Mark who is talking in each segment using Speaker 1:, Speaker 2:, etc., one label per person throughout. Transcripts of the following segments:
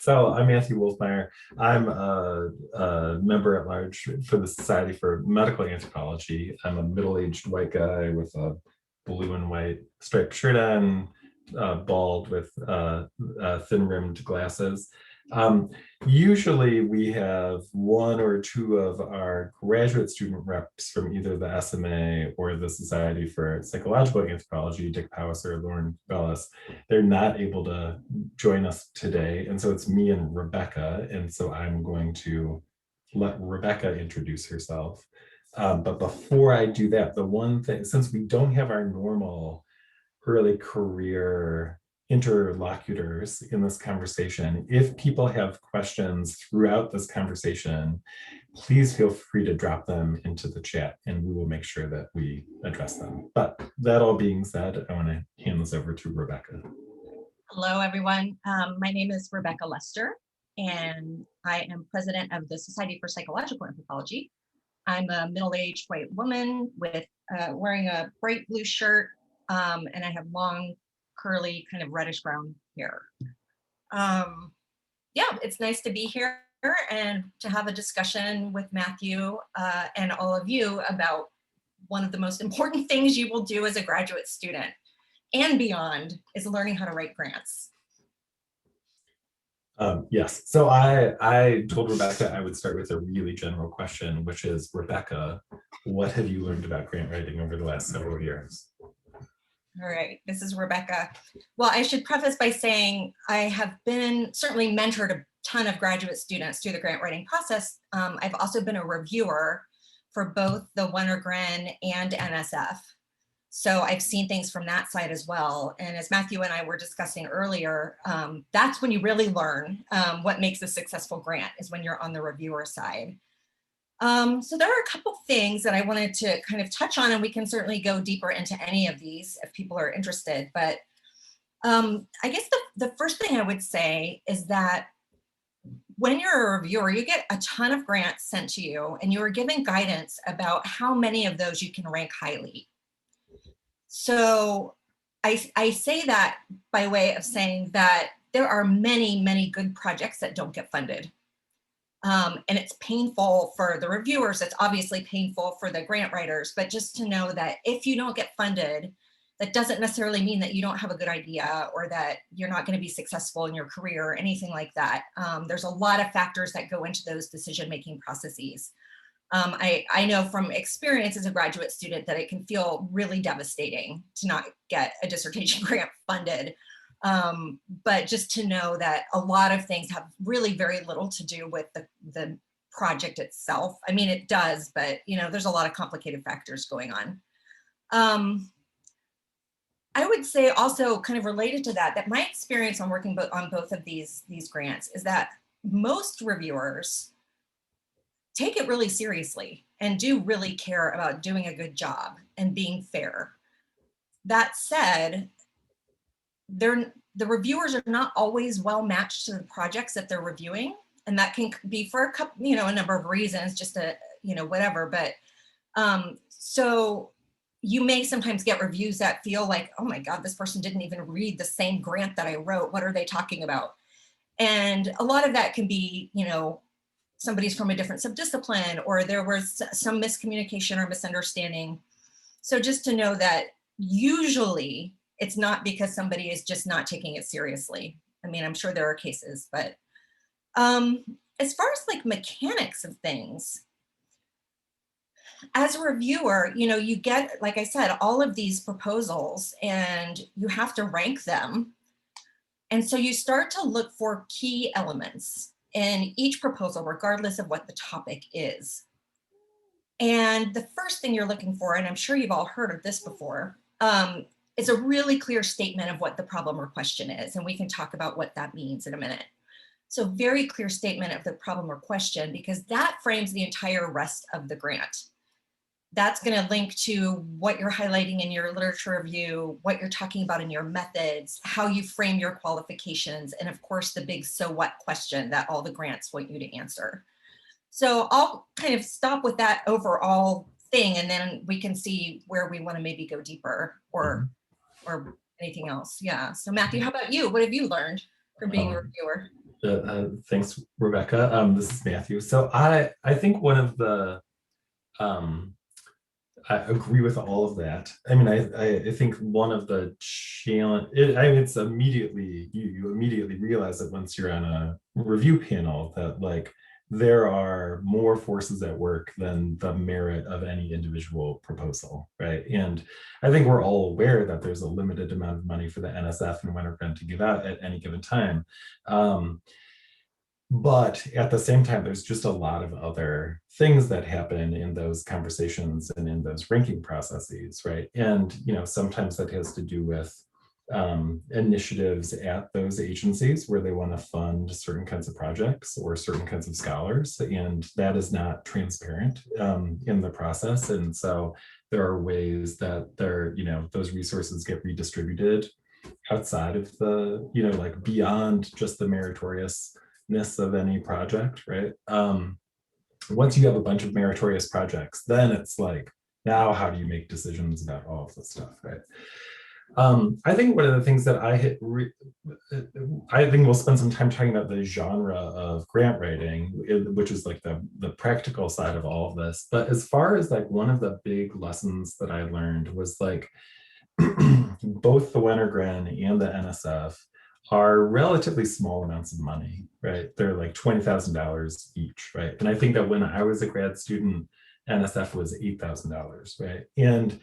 Speaker 1: So I'm Matthew Wolfmeyer. I'm a member at large for the Society for Medical Anthropology. I'm a middle-aged white guy with a blue and white striped shirt on, bald with thin-rimmed glasses. Usually we have one or two of our graduate student reps from either the SMA or the Society for Psychological Anthropology, Dick Powasser, Lauren Bellis. They're not able to join us today. And so it's me and Rebecca. And so I'm going to let Rebecca introduce herself. But before I do that, the one thing, since we don't have our normal early career interlocutors in this conversation, if people have questions throughout this conversation, please feel free to drop them into the chat and we will make sure that we address them. But that all being said, I want to hand this over to Rebecca.
Speaker 2: Hello, everyone. My name is Rebecca Lester, and I am president of the Society for Psychological Anthropology. I'm a middle-aged white woman with wearing a bright blue shirt, and I have long, curly, kind of reddish-brown hair. Yeah, it's nice to be here and to have a discussion with Matthew and all of you about one of the most important things you will do as a graduate student and beyond is learning how to write grants.
Speaker 1: Yes, so I told Rebecca I would start with a really general question, which is, Rebecca, what have you learned about grant writing over the last several years?
Speaker 2: All right, this is Rebecca. Well, I should preface by saying I have been certainly mentored a ton of graduate students through the grant writing process. I've also been a reviewer for both the Wenner Gren and NSF. So I've seen things from that side as well. And as Matthew and I were discussing earlier, that's when you really learn what makes a successful grant is when you're on the reviewer side. So there are a couple things that I wanted to kind of touch on, and we can certainly go deeper into any of these if people are interested. But I guess the first thing I would say is that when you're a reviewer, you get a ton of grants sent to you, and you are given guidance about how many of those you can rank highly. So I say that by way of saying that there are many, many good projects that don't get funded. And it's painful for the reviewers. It's obviously painful for the grant writers, but just to know that if you don't get funded, that doesn't necessarily mean that you don't have a good idea or that you're not going to be successful in your career or anything like that. There's a lot of factors that go into those decision-making processes. I know from experience as a graduate student that it can feel really devastating to not get a dissertation grant funded. But just to know that a lot of things have really very little to do with the project itself. I mean, it does, but you know, there's a lot of complicated factors going on. I would say also kind of related to that, that my experience on working on both of these grants is that most reviewers take it really seriously and do really care about doing a good job and being fair. That said, the reviewers are not always well matched to the projects that they're reviewing. And that can be for a couple, you know, a number of reasons, just a, you know, whatever. But so you may sometimes get reviews that feel like, oh my God, this person didn't even read the same grant that I wrote. What are they talking about? And a lot of that can be, you know, somebody's from a different subdiscipline, or there was some miscommunication or misunderstanding. So just to know that usually it's not because somebody is just not taking it seriously. I mean, I'm sure there are cases, but as far as like mechanics of things, as a reviewer, you know, you get, like I said, all of these proposals and you have to rank them. And so you start to look for key elements in each proposal, regardless of what the topic is. And the first thing you're looking for, and I'm sure you've all heard of this before, is a really clear statement of what the problem or question is. And we can talk about what that means in a minute. So very clear statement of the problem or question, because that frames the entire rest of the grant. That's going to link to what you're highlighting in your literature review, what you're talking about in your methods, how you frame your qualifications, and of course, the big so what question that all the grants want you to answer. So I'll kind of stop with that overall thing, and then we can see where we want to maybe go deeper or anything else. Yeah. So Matthew, how about you? What have you learned from being a reviewer?
Speaker 1: Thanks, Rebecca. This is Matthew. So I think one of the um, I agree with all of that. I mean, I think one of the challenge, I mean, it's immediately, you immediately realize that once you're on a review panel that like there are more forces at work than the merit of any individual proposal, right? And I think we're all aware that there's a limited amount of money for the NSF and Wenner Gren to give out at any given time. Um, but at the same time, there's just a lot of other things that happen in those conversations and in those ranking processes, right? And sometimes that has to do with initiatives at those agencies where they want to fund certain kinds of projects or certain kinds of scholars, and that is not transparent in the process. And so there are ways that those resources get redistributed outside of the, like beyond just the meritorious of any project, right? Once you have a bunch of meritorious projects, then it's like, now how do you make decisions about all of this stuff, right? I think one of the things that I think we'll spend some time talking about the genre of grant writing, which is like the practical side of all of this. But as far as like one of the big lessons that I learned was like both the Wenner Gren and the NSF are relatively small amounts of money, right? They're like $20,000 each, right? And I think that when I was a grad student, NSF was $8,000, right? And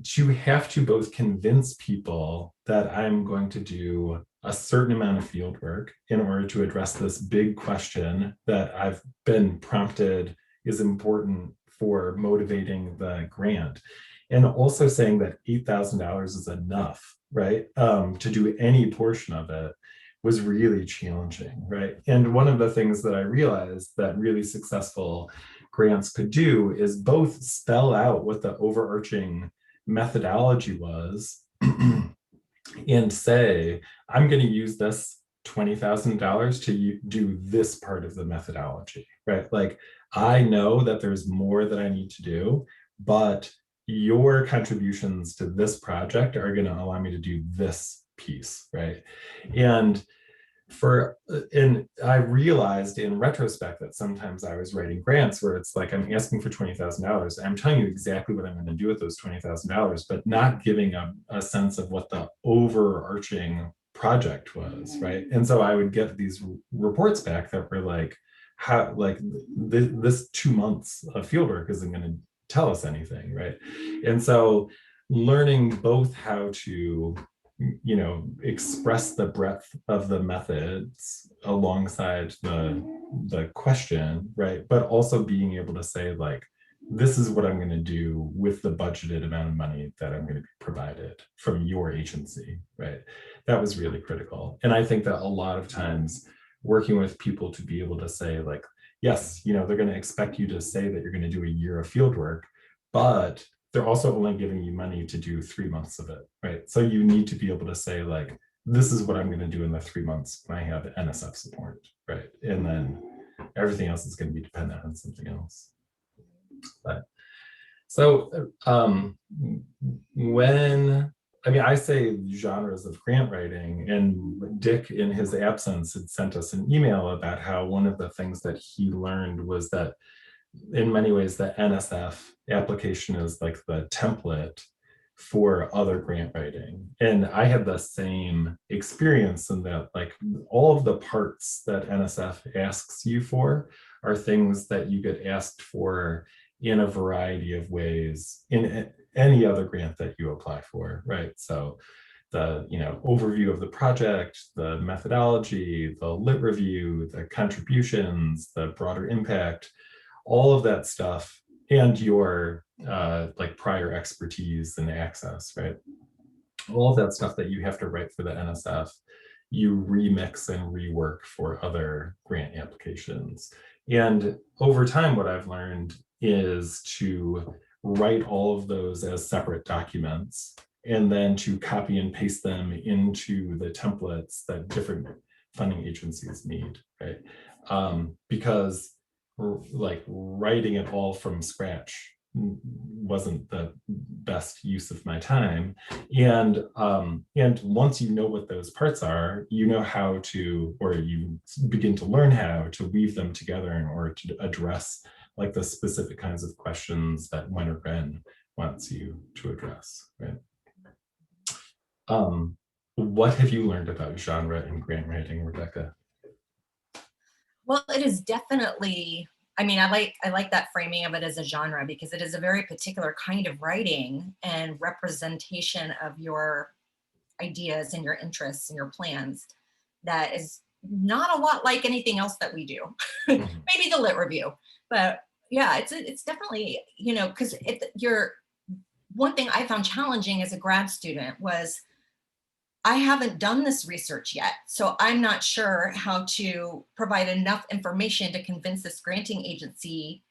Speaker 1: to have to both convince people that I'm going to do a certain amount of field work in order to address this big question that I've been prompted is important for motivating the grant. And also saying that $8,000 is enough, right, to do any portion of it was really challenging, right? And one of the things that I realized that really successful grants could do is both spell out what the overarching methodology was and say, I'm going to use this $20,000 to do this part of the methodology, right? Like, I know that there's more that I need to do, but your contributions to this project are going to allow me to do this piece, right? And I realized in retrospect that sometimes I was writing grants where it's like, I'm asking for $20,000. I'm telling you exactly what I'm going to do with those $20,000, but not giving a sense of what the overarching project was, right? And so I would get these reports back that were like, how, like this 2 months of fieldwork isn't going to tell us anything, right? And so learning both how to express the breadth of the methods alongside the question, right? But also being able to say like, this is what I'm going to do with the budgeted amount of money that I'm going to be provided from your agency, right? That was really critical. And I think that a lot of times working with people to be able to say like, yes, they're going to expect you to say that you're going to do a year of field work, but they're also only giving you money to do 3 months of it, right? So you need to be able to say like, this is what I'm going to do in the 3 months when I have NSF support, right? And then everything else is going to be dependent on something else. But so I say genres of grant writing, and Dick in his absence had sent us an email about how one of the things that he learned was that in many ways the NSF application is like the template for other grant writing. And I had the same experience in that like all of the parts that NSF asks you for are things that you get asked for in a variety of ways in any other grant that you apply for, right? So the overview of the project, the methodology, the lit review, the contributions, the broader impact, all of that stuff, and your like prior expertise and access, right? All of that stuff that you have to write for the NSF, you remix and rework for other grant applications. And over time, what I've learned is to write all of those as separate documents and then to copy and paste them into the templates that different funding agencies need, right? Because like writing it all from scratch wasn't the best use of my time. And once you know what those parts are, you know how to, or you begin to learn how to weave them together in order to address like the specific kinds of questions that Wenner Gren wants you to address, right? What have you learned about genre and grant writing, Rebecca?
Speaker 2: Well, it is definitely, I mean, I like that framing of it as a genre, because it is a very particular kind of writing and representation of your ideas and your interests and your plans that is not a lot like anything else that we do.
Speaker 1: Mhm.
Speaker 2: Maybe the lit review, but yeah, it's definitely, you know, because you're, one thing I found challenging as a grad student was I haven't done this research yet, so I'm not sure how to provide enough information to convince this granting agency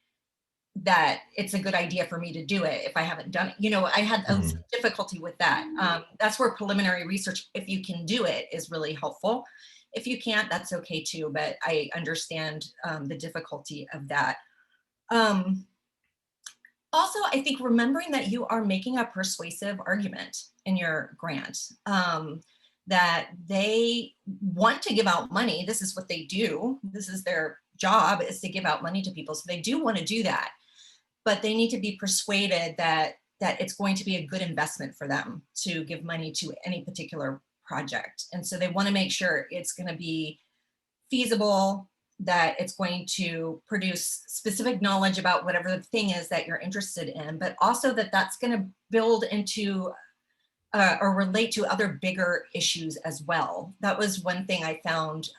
Speaker 2: that it's a good idea for me to do it if I haven't done it. You know, I had some
Speaker 1: Mhm.
Speaker 2: difficulty with that. That's where preliminary research, if you can do it, is really helpful. If you can't, that's okay too, but I understand the difficulty of that. Um, Also, I think remembering that you are making a persuasive argument in your grant, that they want to give out money. This is what they do. This is their job, is to give out money to people. So they do want to do that, but they need to be persuaded that it's going to be a good investment for them to give money to any particular project. And so they want to make sure it's going to be feasible, that it's going to produce specific knowledge about whatever the thing is that you're interested in, but also that that's going to build into or relate to other bigger issues as well. That was one thing I found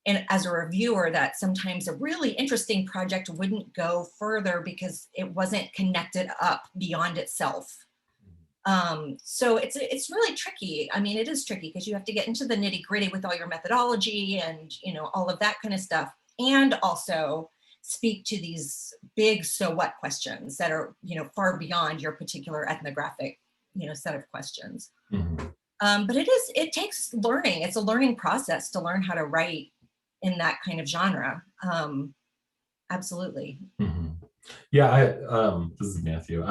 Speaker 2: and as a reviewer, that sometimes a really interesting project wouldn't go further because it wasn't connected up beyond itself. So it's really tricky. I mean, it is tricky because you have to get into the nitty gritty with all your methodology and, you know, all of that kind of stuff, and also speak to these big so what questions that are, you know, far beyond your particular ethnographic, you know, set of questions.
Speaker 1: Mhm.
Speaker 2: But it takes learning. It's a learning process to learn how to write in that kind of genre. Absolutely.
Speaker 1: Mhm. Yeah, this is Matthew.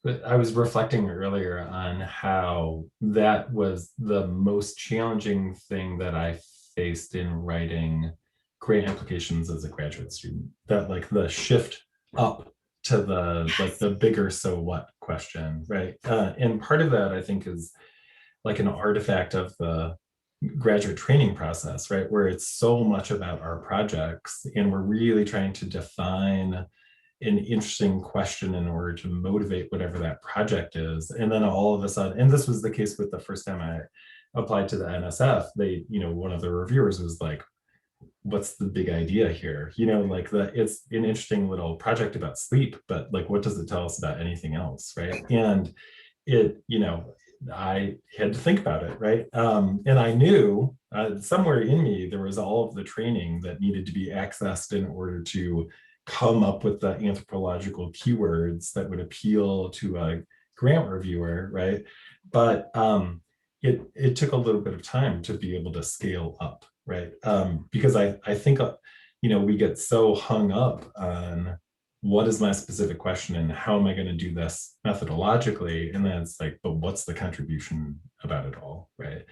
Speaker 1: I was reflecting earlier on how that was the most challenging thing that I faced in writing grant applications as a graduate student. That like the shift up to the like
Speaker 2: Yes.
Speaker 1: the bigger so what question, right? And part of that I think is like an artifact of the graduate training process, right? Where it's so much about our projects and we're really trying to define an interesting question in order to motivate whatever that project is. And then all of a sudden, and this was the case with the first time I applied to the NSF, they, you know, one of the reviewers was like, what's the big idea here? You know, like it's an interesting little project about sleep, but like, what does it tell us about anything else, right? And it, you know, I had to think about it, right? And I knew somewhere in me there was all of the training that needed to be accessed in order to come up with the anthropological keywords that would appeal to a grant reviewer, right? But it took a little bit of time to be able to scale up, right? Because I think you know, we get so hung up on what is my specific question and how am I going to do this methodologically? And then it's like, but what's the contribution about it all, right?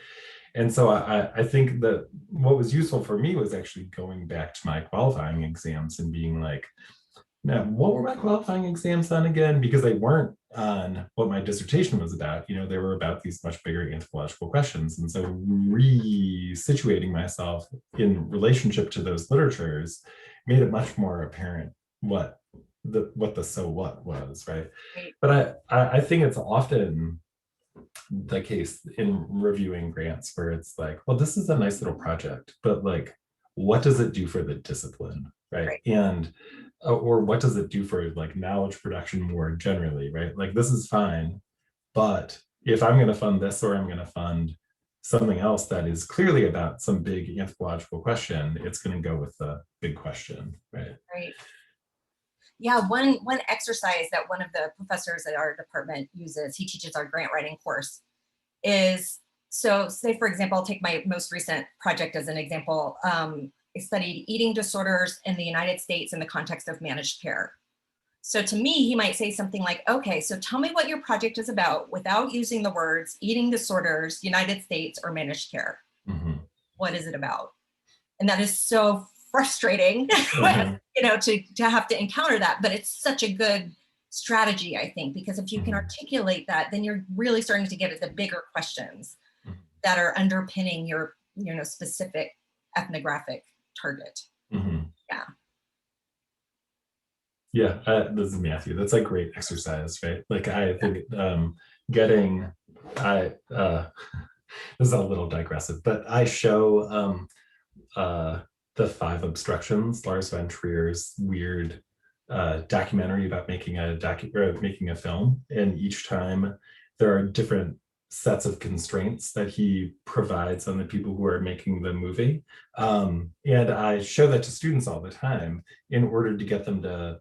Speaker 1: And so I think that what was useful for me was actually going back to my qualifying exams and being like, now, what were my qualifying exams on again? Because they weren't on what my dissertation was about. You know, they were about these much bigger anthropological questions. And so resituating myself in relationship to those literatures made it much more apparent what the so what was, right?
Speaker 2: Right.
Speaker 1: But I think it's often the case in reviewing grants where it's like, well, this is a nice little project, but like, what does it do for the discipline, right?
Speaker 2: Right.
Speaker 1: And or what does it do for like knowledge production more generally, right? Like this is fine, but if I'm going to fund this or I'm going to fund something else that is clearly about some big anthropological question, it's going to go with the big question, right?
Speaker 2: Right. Yeah, one exercise that one of the professors at our department uses, he teaches our grant writing course, is, so say for example, I'll take my most recent project as an example. I studied eating disorders in the United States in the context of managed care. So to me, he might say something like, okay, so tell me what your project is about without using the words eating disorders, United States, or managed care.
Speaker 1: Mhm.
Speaker 2: What is it about? And that is so frustrating,
Speaker 1: Mhm.
Speaker 2: to have to encounter that. But it's such a good strategy, I think, because if you can
Speaker 1: Mhm.
Speaker 2: articulate that, then you're really starting to get at the bigger questions
Speaker 1: Mhm.
Speaker 2: that are underpinning your, specific ethnographic target.
Speaker 1: Mhm.
Speaker 2: Yeah.
Speaker 1: Yeah, this is Matthew. That's a great exercise, right? Like I think getting, this is a little digressive, but I show the Five Obstructions, Lars von Trier's weird documentary about making a film, and each time there are different sets of constraints that he provides on the people who are making the movie, and I show that to students all the time in order to get them to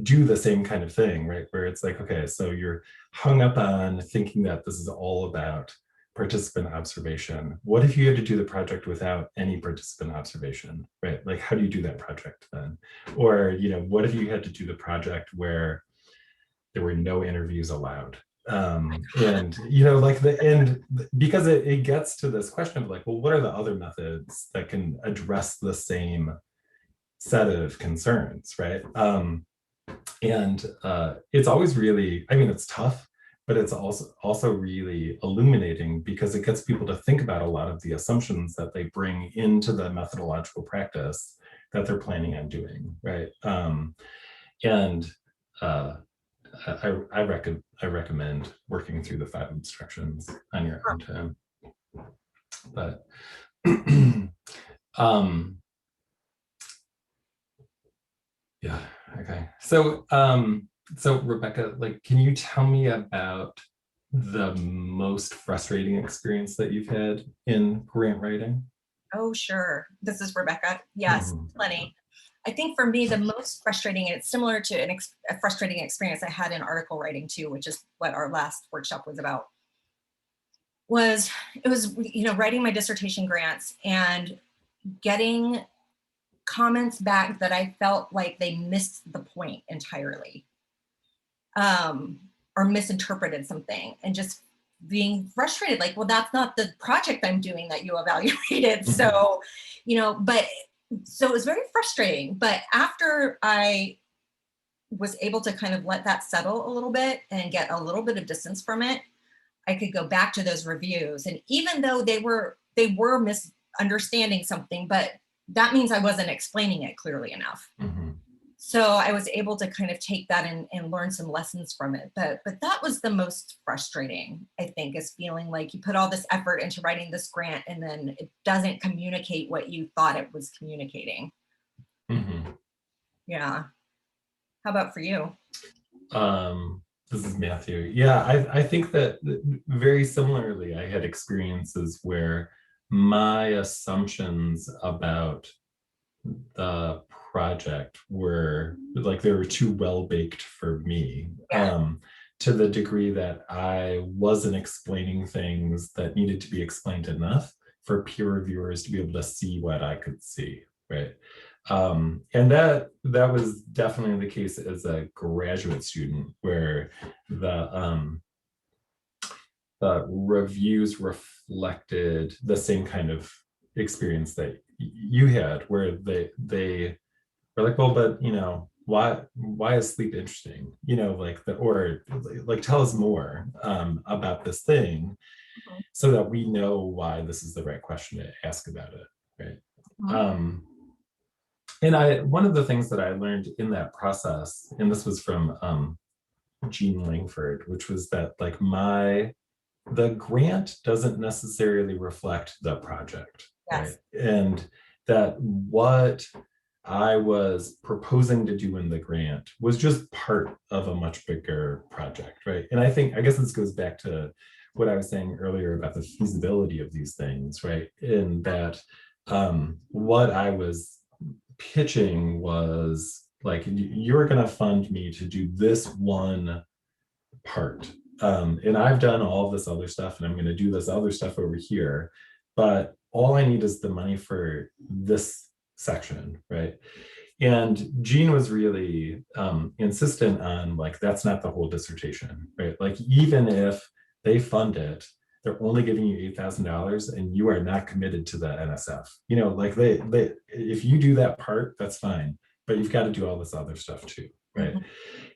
Speaker 1: do the same kind of thing, right? Where it's like, okay, so you're hung up on thinking that this is all about participant observation. What if you had to do the project without any participant observation, right? Like, how do you do that project then? Or, what if you had to do the project where there were no interviews allowed? And, like because it gets to this question of like, well, what are the other methods that can address the same set of concerns, right? And it's always really, I mean, it's tough, but it's also really illuminating because it gets people to think about a lot of the assumptions that they bring into the methodological practice that they're planning on doing, right? And uh, I recommend working through the Five Obstructions on your own time. But yeah, okay. So Rebecca, like, can you tell me about the most frustrating experience that you've had in grant writing?
Speaker 2: Oh, sure. This is Rebecca. Yes,
Speaker 1: Mhm.
Speaker 2: plenty. I think for me, the most frustrating, and it's similar to a frustrating experience I had in article writing too, which is what our last workshop was about, was writing my dissertation grants and getting comments back that I felt like they missed the point entirely, um, or misinterpreted something, and just being frustrated, like, well, that's not the project I'm doing that you evaluated.
Speaker 1: Mhm.
Speaker 2: So, but so it was very frustrating. But after I was able to kind of let that settle a little bit and get a little bit of distance from it, I could go back to those reviews. And even though they were misunderstanding something, but that means I wasn't explaining it clearly enough.
Speaker 1: Mhm.
Speaker 2: So I was able to kind of take that and learn some lessons from it. But that was the most frustrating, I think, is feeling like you put all this effort into writing this grant and then it doesn't communicate what you thought it was communicating.
Speaker 1: Mhm.
Speaker 2: Yeah. How about for you?
Speaker 1: This is Matthew. Yeah, I think that very similarly, I had experiences where my assumptions about the project were like they were too well baked for me,
Speaker 2: Yeah.
Speaker 1: to the degree that I wasn't explaining things that needed to be explained enough for peer reviewers to be able to see what I could see, right? And that was definitely the case as a graduate student, where the the reviews reflected the same kind of experience that you had, where they were like, well, but why is sleep interesting? Like or like tell us more about this thing
Speaker 2: Mhm.
Speaker 1: so that we know why this is the right question to ask about it, right?
Speaker 2: Mhm.
Speaker 1: Um, and one of the things that I learned in that process, and this was from Jean Langford, which was that like the grant doesn't necessarily reflect the project, right?
Speaker 2: Yes.
Speaker 1: And that what I was proposing to do in the grant was just part of a much bigger project, right? And I guess this goes back to what I was saying earlier about the feasibility of these things, right? In that what I was pitching was like, you're going to fund me to do this one part. And I've done all this other stuff and I'm going to do this other stuff over here. But all I need is the money for this section, right? And Jean was really insistent on like, that's not the whole dissertation, right? Like even if they fund it, they're only giving you $8,000 and you are not committed to the NSF. You know, like they if you do that part, that's fine, but you've got to do all this other stuff too, right?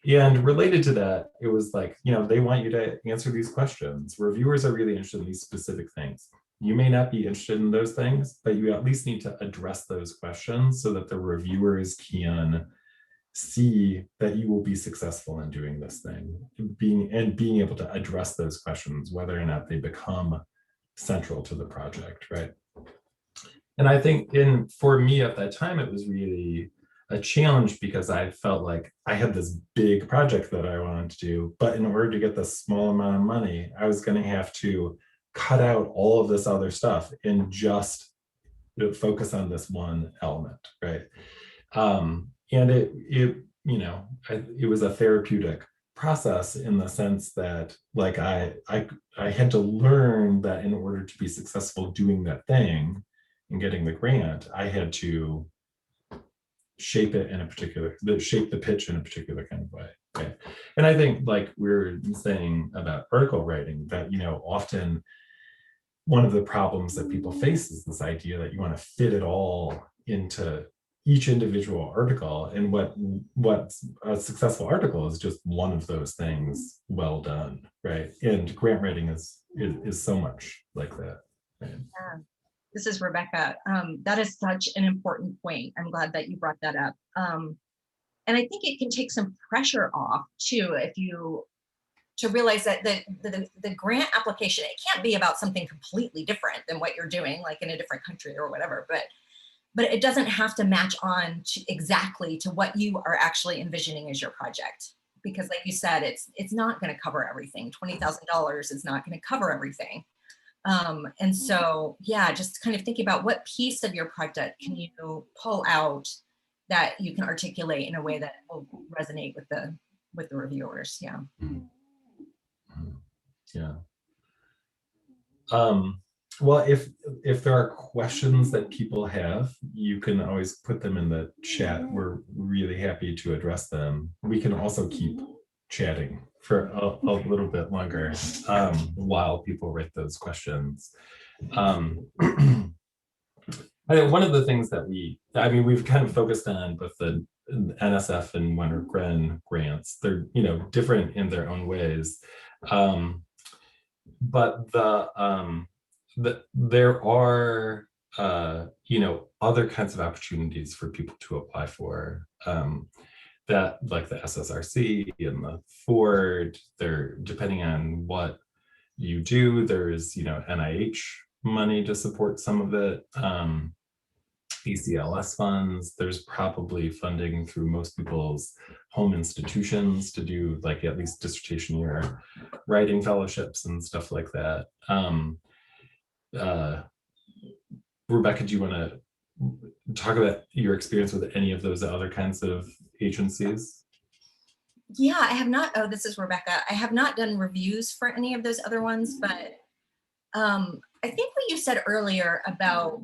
Speaker 1: And related to that, it was like, you know, they want you to answer these questions. Reviewers are really interested in these specific things. You may not be interested in those things, but you at least need to address those questions so that the reviewers can see that you will be successful in doing this thing, being able to address those questions, whether or not they become central to the project, right? And I think for me at that time, it was really a challenge because I felt like I had this big project that I wanted to do, but in order to get this small amount of money, I was going to have to cut out all of this other stuff and just focus on this one element, right? And it you know, it was a therapeutic process in the sense that like I had to learn that in order to be successful doing that thing and getting the grant, I had to shape it in a particular, shape the pitch in a particular kind of way. Right? And I think like we're saying about article writing that, you know, often one of the problems that people face is this idea that you want to fit it all into each individual article, and what a successful article is just one of those things well done, right? And grant writing is so much like that. Right?
Speaker 2: Yeah. This is Rebecca. That is such an important point. I'm glad that you brought that up. And I think it can take some pressure off too, if you to realize that the grant application, it can't be about something completely different than what you're doing, like in a different country or whatever, but it doesn't have to match on to exactly to what you are actually envisioning as your project. Because like you said, it's not going to cover everything. $20,000 is not going to cover everything. And so, yeah, just kind of thinking about what piece of your project can you pull out that you can articulate in a way that will resonate with the reviewers. Yeah.
Speaker 1: Yeah. Well, if there are questions that people have, you can always put them in the chat. We're really happy to address them. We can also keep chatting for a little bit longer while people write those questions. I think one of the things that we've kind of focused on both the NSF and Wenner Gren grants. They're, you know, different in their own ways. But there are, you know, other kinds of opportunities for people to apply for, that like the SSRC and the Ford, they're depending on what you do, there's, you know, NIH money to support some of it, ECLS funds, there's probably funding through most people's home institutions to do like at least dissertation year writing fellowships and stuff like that. Rebecca, do you want to talk about your experience with any of those other kinds of agencies?
Speaker 2: Yeah, I have not. Oh, this is Rebecca. I have not done reviews for any of those other ones, but I think what you said earlier about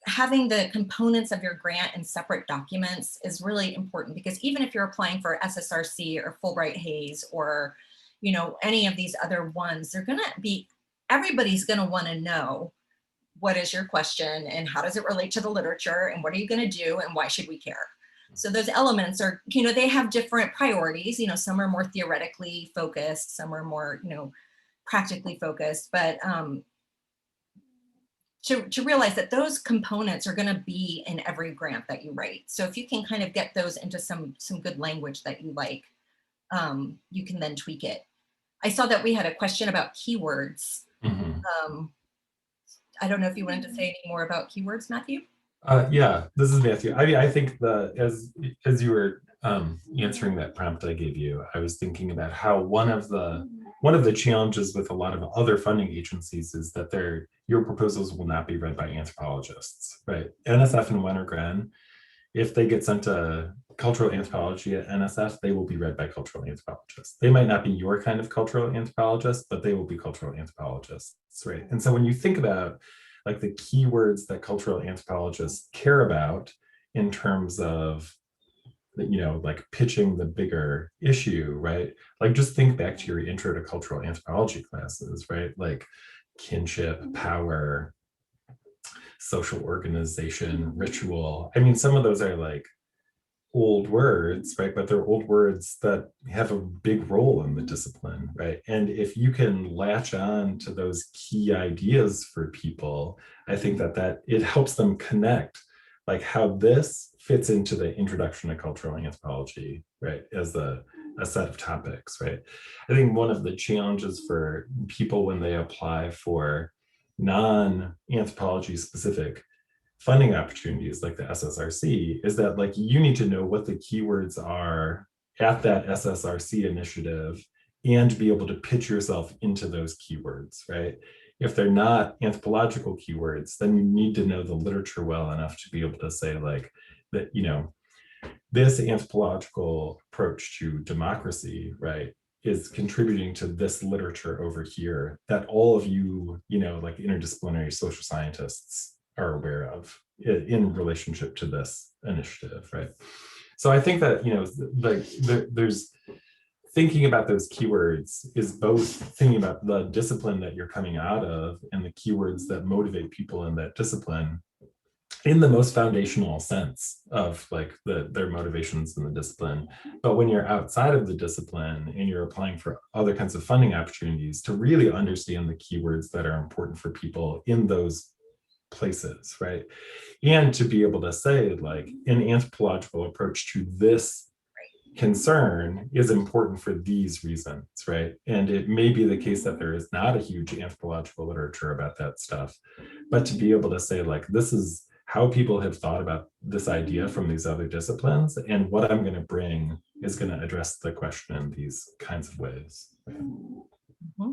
Speaker 2: having the components of your grant in separate documents is really important, because even if you're applying for SSRC or Fulbright Hayes or, you know, any of these other ones, they're going to be, everybody's going to want to know what is your question and how does it relate to the literature and what are you going to do and why should we care? So those elements are, you know, they have different priorities. You know, some are more theoretically focused, some are more, you know, practically focused, but to realize that those components are going to be in every grant that you write. So if you can kind of get those into some good language that you like, you can then tweak it. I saw that we had a question about keywords. Mm-hmm. I don't know if you wanted to say any more about keywords, Matthew.
Speaker 1: Yeah, this is Matthew. I mean, I think as you were answering that prompt I gave you, I was thinking about how one of the challenges with a lot of other funding agencies is that your proposals will not be read by anthropologists, right? NSF and Wenner Gren, if they get sent to cultural anthropology at NSF, they will be read by cultural anthropologists. They might not be your kind of cultural anthropologist, but they will be cultural anthropologists, right? And so when you think about like the keywords that cultural anthropologists care about in terms of, like pitching the bigger issue, right? Like just think back to your intro to cultural anthropology classes, right? Like kinship, power, social organization, ritual. I mean, some of those are like old words, right? But they're old words that have a big role in the discipline, right? And if you can latch on to those key ideas for people, I think that it helps them connect like how this fits into the introduction to cultural anthropology, right? As a set of topics, right? I think one of the challenges for people when they apply for non-anthropology specific funding opportunities like the SSRC is that like you need to know what the keywords are at that SSRC initiative and be able to pitch yourself into those keywords, right? If they're not anthropological keywords, then you need to know the literature well enough to be able to say like that, this anthropological approach to democracy, right, is contributing to this literature over here that all of you, like interdisciplinary social scientists are aware of in relationship to this initiative, right? So I think that, there's thinking about those keywords is both thinking about the discipline that you're coming out of and the keywords that motivate people in that discipline in the most foundational sense of like their motivations in the discipline. But when you're outside of the discipline and you're applying for other kinds of funding opportunities, to really understand the keywords that are important for people in those places, right? And to be able to say like an anthropological approach to this concern is important for these reasons, right? And it may be the case that there is not a huge anthropological literature about that stuff, but to be able to say like, this is how people have thought about this idea from these other disciplines, and what I'm going to bring is going to address the question in these kinds of ways.
Speaker 2: Mm-hmm.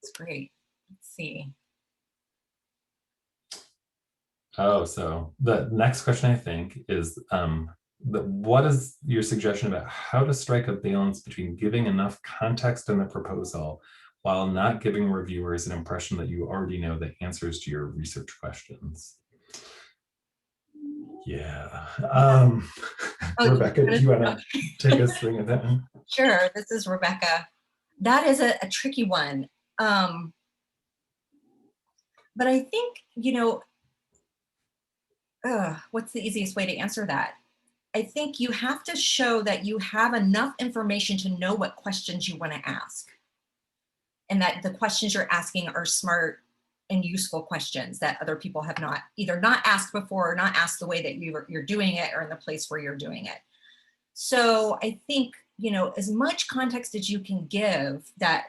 Speaker 2: That's great. Let's see.
Speaker 1: Oh, so the next question I think is, what is your suggestion about how to strike a balance between giving enough context in the proposal while not giving reviewers an impression that you already know the answers to your research questions? Yeah. Rebecca, do you want to take a swing at that one?
Speaker 2: Sure, this is Rebecca. That is a tricky one. But I think, what's the easiest way to answer that? I think you have to show that you have enough information to know what questions you want to ask. And that the questions you're asking are smart and useful questions that other people have either not asked before or not asked the way that you're doing it or in the place where you're doing it. So I think, as much context as you can give that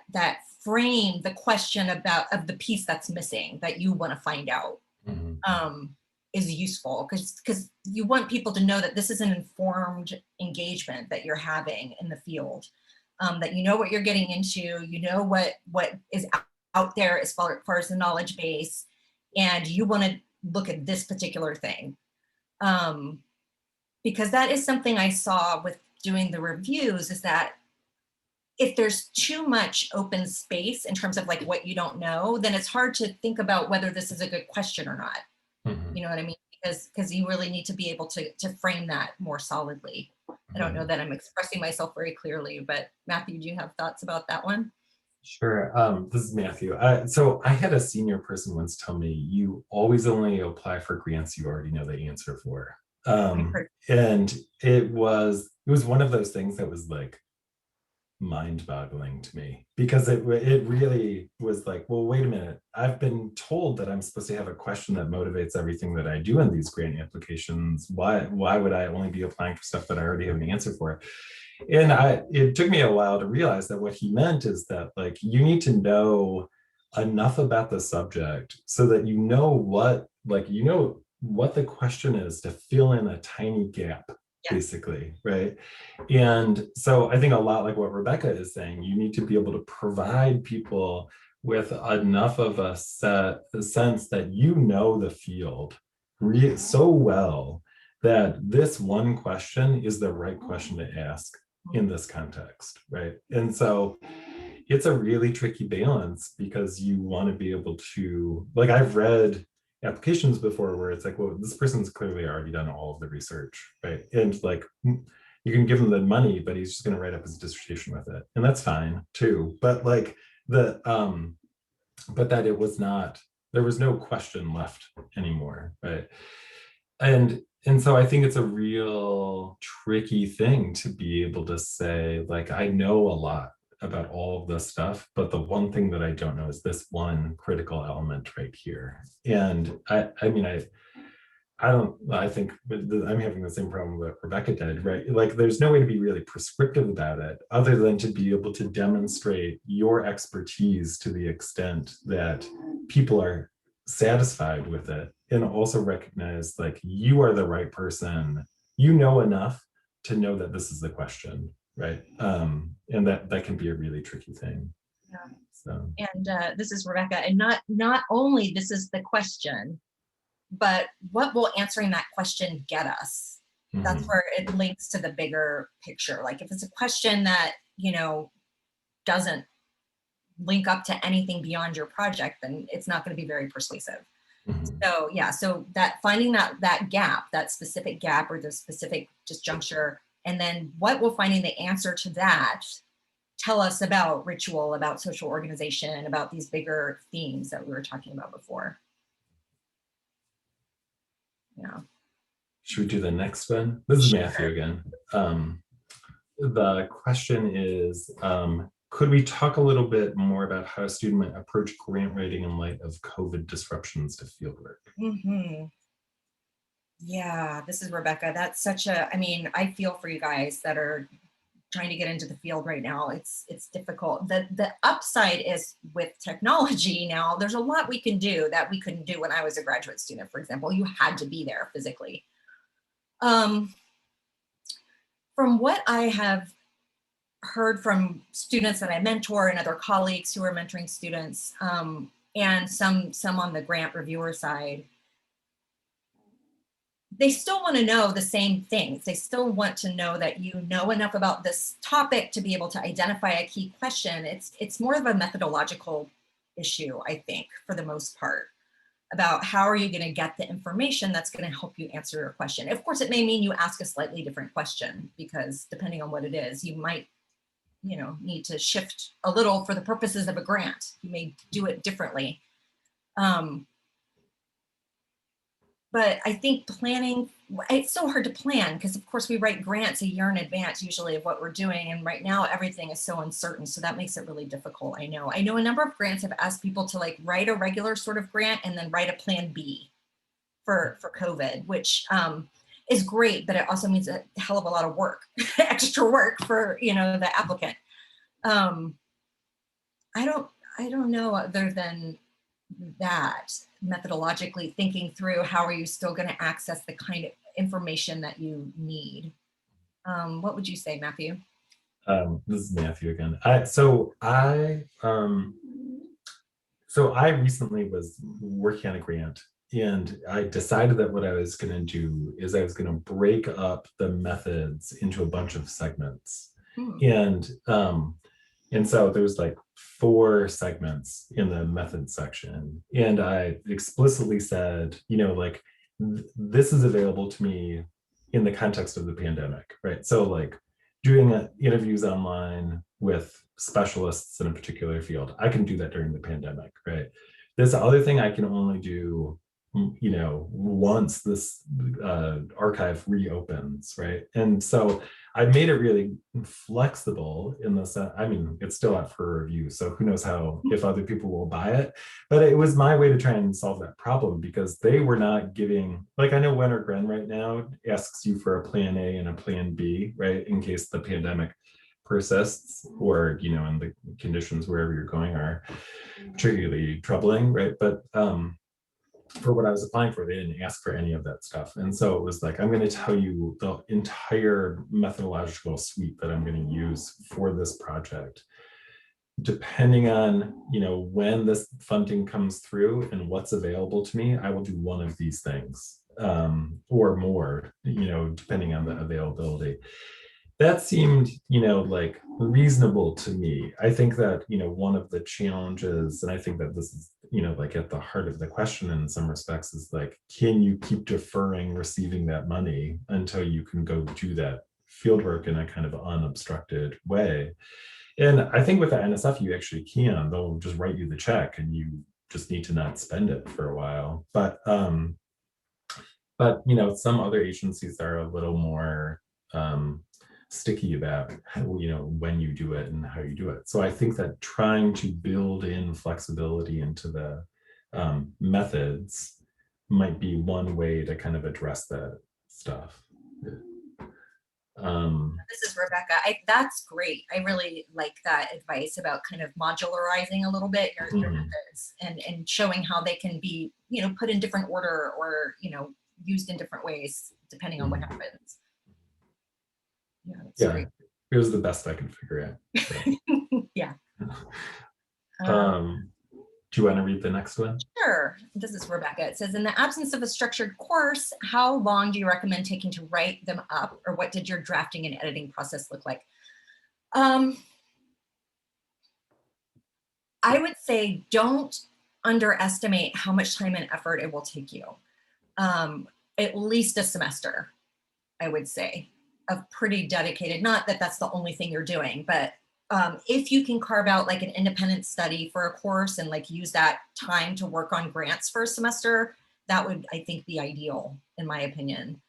Speaker 2: frame the question of the piece that's missing that you want to find out. Mm-hmm. Is useful because you want people to know that this is an informed engagement that you're having in the field, that you know what you're getting into, what is out there as far as the knowledge base, and you want to look at this particular thing. Because that is something I saw with doing the reviews, is that if there's too much open space in terms of like what you don't know, then it's hard to think about whether this is a good question or not. Mm-hmm. You know what I mean? Because you really need to be able to frame that more solidly. I don't know that I'm expressing myself very clearly, but Matthew, do you have thoughts about that one?
Speaker 1: Sure. This is Matthew. So I had a senior person once tell me, you always only apply for grants you already know the answer for. And it was one of those things that was like mind-boggling to me, because it really was like, well, wait a minute, I've been told that I'm supposed to have a question that motivates everything that I do in these grant applications. Why would I only be applying for stuff that I already have an answer for? And it took me a while to realize that what he meant is that like you need to know enough about the subject so that you know what the question is, to fill in a tiny gap. Yeah. Basically, right? And so I think a lot like what Rebecca is saying, you need to be able to provide people with enough of a sense that you know the field so well that this one question is the right question to ask in this context, right? And so it's a really tricky balance because you want to be able to, like, I've read applications before where it's like, well, this person's clearly already done all of the research, right? And like, you can give him the money, but he's just going to write up his dissertation with it. And that's fine too. But like but that it was not, there was no question left anymore, right? And so I think it's a real tricky thing to be able to say, like, I know a lot about all of this stuff, but the one thing that I don't know is this one critical element right here. And I mean, I think I'm having the same problem that Rebecca did, right? Like, there's no way to be really prescriptive about it other than to be able to demonstrate your expertise to the extent that people are satisfied with it, and also recognize, like, you are the right person. You know enough to know that this is the question, right? And that can be a really tricky thing.
Speaker 2: Yeah.
Speaker 1: So,
Speaker 2: And this is Rebecca, and not only this is the question, but what will answering that question get us? That's where it links to the bigger picture. Like, if it's a question that, you know, doesn't link up to anything beyond your project, then it's not going to be very persuasive. So yeah, so that finding that gap, that specific gap or the specific disjuncture, and then what will finding the answer to that tell us about ritual, about social organization, about these bigger themes that we were talking about before. Yeah.
Speaker 1: should we do the next one? This is Matthew again. The question is, could we talk a little bit more about how a student might approach grant writing in light of COVID disruptions to fieldwork?
Speaker 2: Yeah, this is Rebecca. That's such a, I mean, I feel for you guys that are trying to get into the field right now. It's difficult. The upside is with technology now, there's a lot we can do that we couldn't do when I was a graduate student, for example. You had to be there physically. From what I have heard from students that I mentor and other colleagues who are mentoring students, and some on the grant reviewer side, they still want to know the same things. They still want to know that you know enough about this topic to be able to identify a key question. It's more of a methodological issue, I think, for the most part, about how are you going to get the information that's going to help you answer your question. Of course, it may mean you ask a slightly different question, because depending on what it is, you might, you know, need to shift a little for the purposes of a grant. You may do it differently. But I think planning, it's so hard to plan because of course we write grants a year in advance usually of what we're doing. And right now everything is so uncertain. So that makes it really difficult. I know a number of grants have asked people to like write a regular sort of grant and then write a plan B for COVID, which is great, but it also means a hell of a lot of work, extra work for, you know, the applicant. I don't know other than that, methodologically thinking through how are you still going to access the kind of information that you need. What would you say, Matthew?
Speaker 1: This is Matthew again. So I recently was working on a grant, and I decided that what I was going to do is I was going to break up the methods into a bunch of segments. And so there was like 4 segments in the method section. And I explicitly said, you know, like, this is available to me in the context of the pandemic, right? So like doing interviews online with specialists in a particular field, I can do that during the pandemic, right? This other thing I can only do, you know, once this archive reopens, right? And so I made it really flexible in the sense, I mean, it's still out for review, so who knows how, if other people will buy it, but it was my way to try and solve that problem, because they were not giving, like, I know Wenner Gren right now asks you for a plan A and a plan B, right? In case the pandemic persists, or, you know, and the conditions wherever you're going are particularly troubling, right? But for what I was applying for, they didn't ask for any of that stuff. And so it was like, I'm going to tell you the entire methodological suite that I'm going to use for this project. Depending on, you know, when this funding comes through and what's available to me, I will do one of these things, or more, you know, depending on the availability. that seemed, like reasonable to me. I think that, one of the challenges, and I think that this is, like at the heart of the question in some respects, is like, can you keep deferring receiving that money until you can go do that fieldwork in a kind of unobstructed way? And I think with the NSF, you actually can. They'll just write you the check and you just need to not spend it for a while. But some other agencies are a little more sticky about how, when you do it and how you do it. So I think that trying to build in flexibility into the methods might be one way to kind of address that stuff.
Speaker 2: This is Rebecca. That's great. I really like that advice about kind of modularizing a little bit your methods and showing how they can be, put in different order or, used in different ways depending on what happens. Yeah, that's great.
Speaker 1: It was the best I could figure out. So.
Speaker 2: Yeah.
Speaker 1: Do you want to read the next one?
Speaker 2: Sure. This is Rebecca. It says, in the absence of a structured course, how long do you recommend taking to write them up, or what did your drafting and editing process look like? I would say don't underestimate how much time and effort it will take you. At least a semester, I would say, of pretty dedicated, not that that's the only thing you're doing, but if you can carve out like an independent study for a course and like use that time to work on grants for a semester, that would, I think, be ideal in my opinion.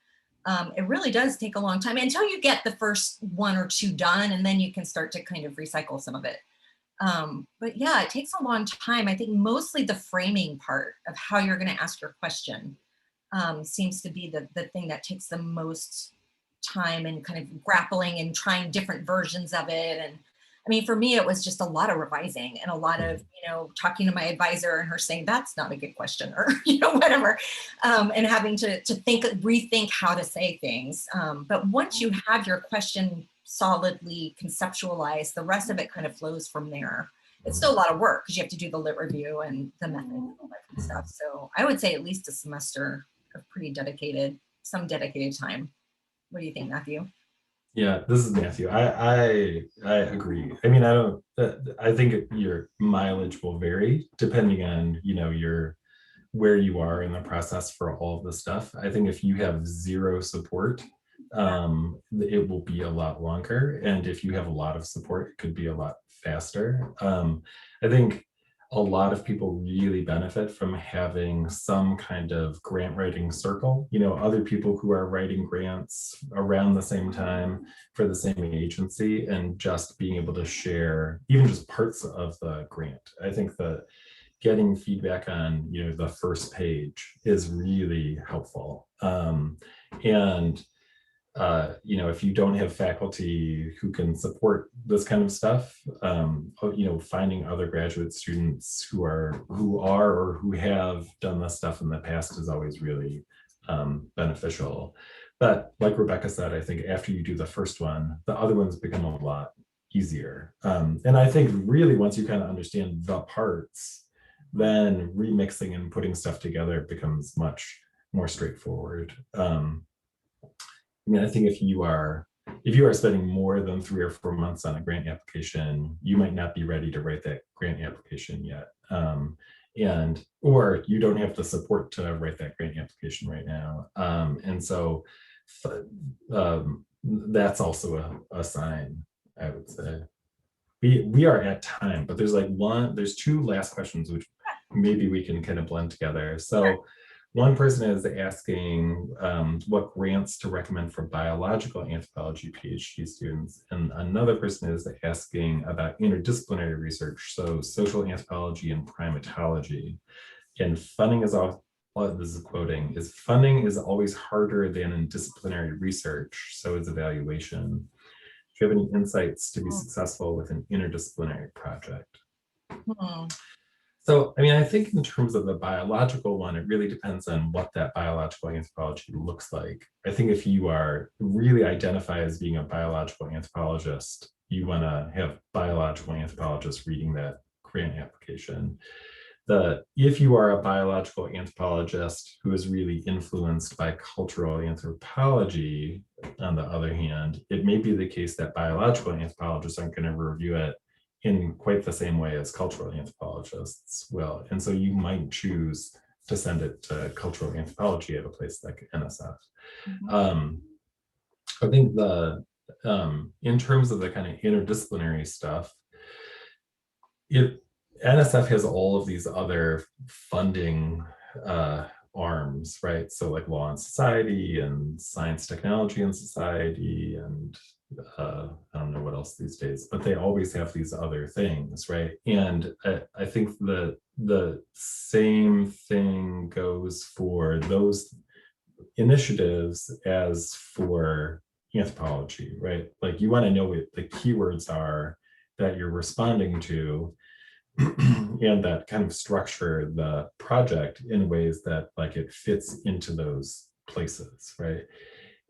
Speaker 2: It really does take a long time until you get the first one or two done, and then you can start to kind of recycle some of it. But yeah, it takes a long time. I think mostly the framing part of how you're going to ask your question seems to be the thing that takes the most time and kind of grappling and trying different versions of it. And I mean, for me, it was just a lot of revising and a lot of, talking to my advisor and her saying, that's not a good question, or, whatever. And having to rethink how to say things. But once you have your question solidly conceptualized, the rest of it kind of flows from there. It's still a lot of work because you have to do the lit review and the method and all that kind of stuff. So I would say at least a semester of some dedicated time. What do you think, Matthew?
Speaker 1: Yeah, this is Matthew. I agree. I mean, I think your mileage will vary depending on, where you are in the process for all of the stuff. I think if you have zero support, it will be a lot longer. And if you have a lot of support, it could be a lot faster. I think a lot of people really benefit from having some kind of grant writing circle, other people who are writing grants around the same time for the same agency, and just being able to share even just parts of the grant. I think that getting feedback on, the first page is really helpful. And if you don't have faculty who can support this kind of stuff, finding other graduate students who are or who have done this stuff in the past is always really beneficial. But like Rebecca said, I think after you do the first one, the other ones become a lot easier. And I think really once you kind of understand the parts, then remixing and putting stuff together becomes much more straightforward. I mean, I think if you are spending more than 3 or 4 months on a grant application, you might not be ready to write that grant application yet. Or you don't have the support to write that grant application right now. And so that's also a sign, I would say. We are at time, but there's 2 last questions, which maybe we can kind of blend together. So one person is asking what grants to recommend for biological anthropology PhD students. And another person is asking about interdisciplinary research, so social anthropology and primatology. And funding is this is quoting, is funding is always harder than in disciplinary research, so is evaluation. Do you have any insights to be successful with an interdisciplinary project? So, I mean, I think in terms of the biological one, it really depends on what that biological anthropology looks like. I think if you are really identify as being a biological anthropologist, you want to have biological anthropologists reading that grant application. if you are a biological anthropologist who is really influenced by cultural anthropology, on the other hand, it may be the case that biological anthropologists aren't going to review it in quite the same way as cultural anthropologists will. And so you might choose to send it to cultural anthropology at a place like NSF. I think in terms of the kind of interdisciplinary stuff, NSF has all of these other funding arms, right? So like law and society and science, technology and society, and I don't know what else these days, but they always have these other things, right? And I think the same thing goes for those initiatives as for anthropology, right? Like you want to know what the keywords are that you're responding to, and that kind of structure the project in ways that like it fits into those places, right?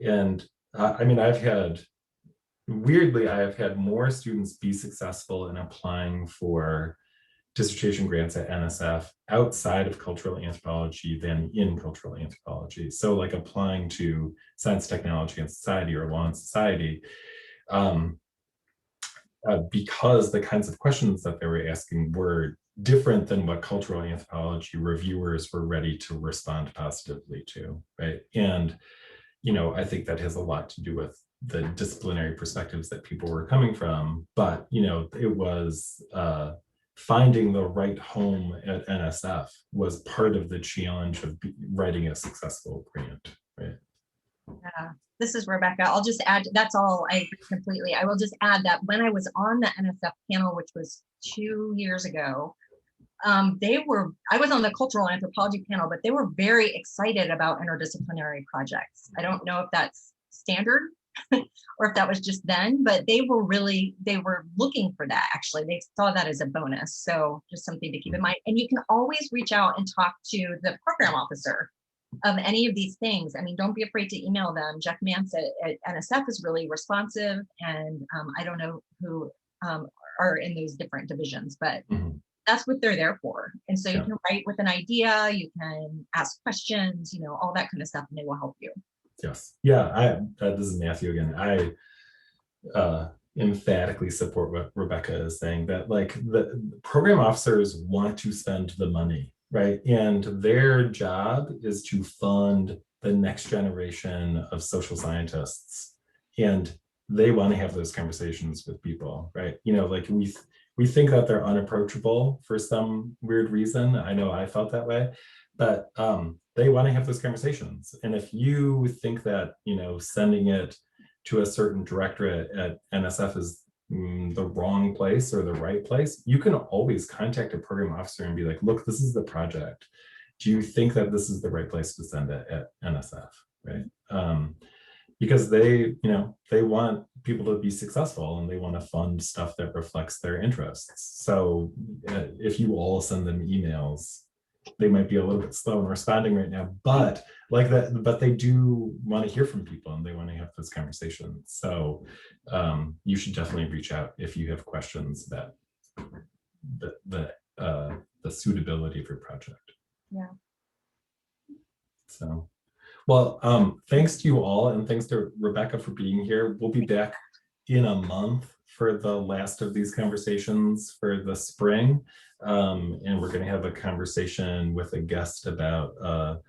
Speaker 1: And I mean, weirdly, I've had more students be successful in applying for dissertation grants at NSF outside of cultural anthropology than in cultural anthropology. So like applying to science, technology, and society or law and society, because the kinds of questions that they were asking were different than what cultural anthropology reviewers were ready to respond positively to, right? And, I think that has a lot to do with the disciplinary perspectives that people were coming from, but, it was finding the right home at NSF was part of the challenge of writing a successful grant, right?
Speaker 2: Yeah. This is Rebecca. I'll just add, that's all, I agree completely. I will just add that when I was on the NSF panel, which was 2 years ago, I was on the cultural anthropology panel, but they were very excited about interdisciplinary projects. I don't know if that's standard or if that was just then, but they were looking for that. Actually, they saw that as a bonus. So just something to keep in mind. And you can always reach out and talk to the program officer of any of these things. I mean, don't be afraid to email them. Jeff Mance at NSF is really responsive, and I don't know who are in those different divisions, but that's what they're there for. And so you can write with an idea, you can ask questions, all that kind of stuff, and they will help you.
Speaker 1: Yes. Yeah. This is Matthew again. I emphatically support what Rebecca is saying, that like the program officers want to spend the money, right? And their job is to fund the next generation of social scientists. And they want to have those conversations with people, right? Like we think that they're unapproachable for some weird reason. I know I felt that way, but they want to have those conversations. And if you think that, sending it to a certain directorate at NSF is the wrong place or the right place, you can always contact a program officer and be like, look, this is the project. Do you think that this is the right place to send it at NSF, right? Because they want people to be successful and they want to fund stuff that reflects their interests. So if you all send them emails, they might be a little bit slow in responding right now, but they do want to hear from people and they want to have those conversations. So you should definitely reach out if you have questions about the suitability of your project.
Speaker 2: Yeah.
Speaker 1: So, well, thanks to you all, and thanks to Rebecca for being here. We'll be back in a month for the last of these conversations for the spring. And we're going to have a conversation with a guest about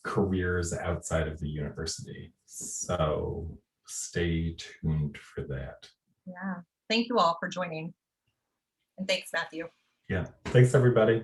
Speaker 1: careers outside of the university. So stay tuned for that.
Speaker 2: Yeah. Thank you all for joining. And thanks, Matthew.
Speaker 1: Yeah. Thanks, everybody.